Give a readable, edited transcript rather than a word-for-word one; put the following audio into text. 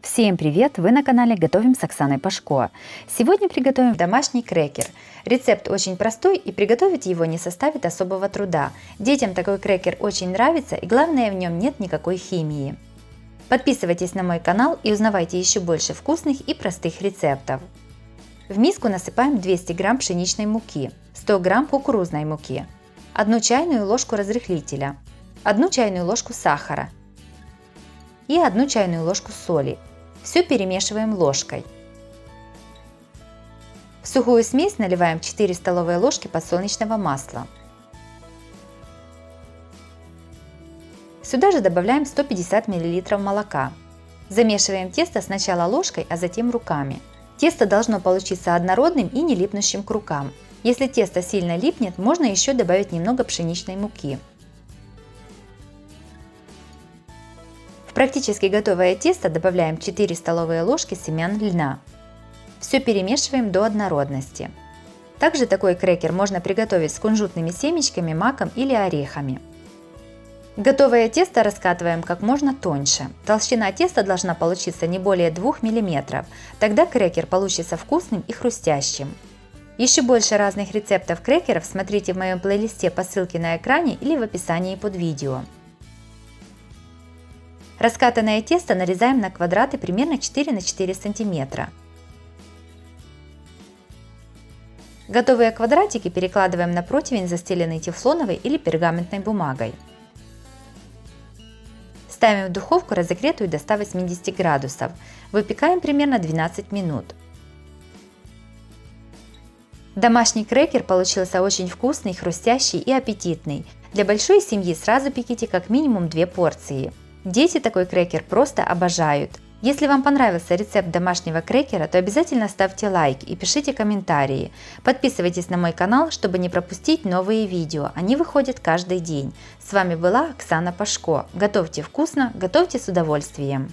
Всем привет! Вы на канале Готовим с Оксаной Пашко. Сегодня приготовим домашний крекер. Рецепт очень простой и приготовить его не составит особого труда. Детям такой крекер очень нравится и главное, в нем нет никакой химии. Подписывайтесь на мой канал и узнавайте еще больше вкусных и простых рецептов. В миску насыпаем 200 грамм пшеничной муки, 100 грамм кукурузной муки, 1 чайную ложку разрыхлителя, 1 чайную ложку сахара и 1 чайную ложку соли. Все перемешиваем ложкой. В сухую смесь наливаем 4 столовые ложки подсолнечного масла. Сюда же добавляем 150 мл молока. Замешиваем тесто сначала ложкой, а затем руками. Тесто должно получиться однородным и не липнущим к рукам. Если тесто сильно липнет, можно еще добавить немного пшеничной муки. В практически готовое тесто добавляем 4 столовые ложки семян льна. Все перемешиваем до однородности. Также такой крекер можно приготовить с кунжутными семечками, маком или орехами. Готовое тесто раскатываем как можно тоньше. Толщина теста должна получиться не более 2 мм. Тогда крекер получится вкусным и хрустящим. Еще больше разных рецептов крекеров смотрите в моем плейлисте по ссылке на экране или в описании под видео. Раскатанное тесто нарезаем на квадраты примерно 4 на 4 см. Готовые квадратики перекладываем на противень, застеленный тефлоновой или пергаментной бумагой. Ставим в духовку, разогретую до 180 градусов. Выпекаем примерно 12 минут. Домашний крекер получился очень вкусный, хрустящий и аппетитный. Для большой семьи сразу пеките как минимум 2 порции. Дети такой крекер просто обожают. Если вам понравился рецепт домашнего крекера, то обязательно ставьте лайк и пишите комментарии. Подписывайтесь на мой канал, чтобы не пропустить новые видео. Они выходят каждый день. С вами была Оксана Пашко. Готовьте вкусно, готовьте с удовольствием.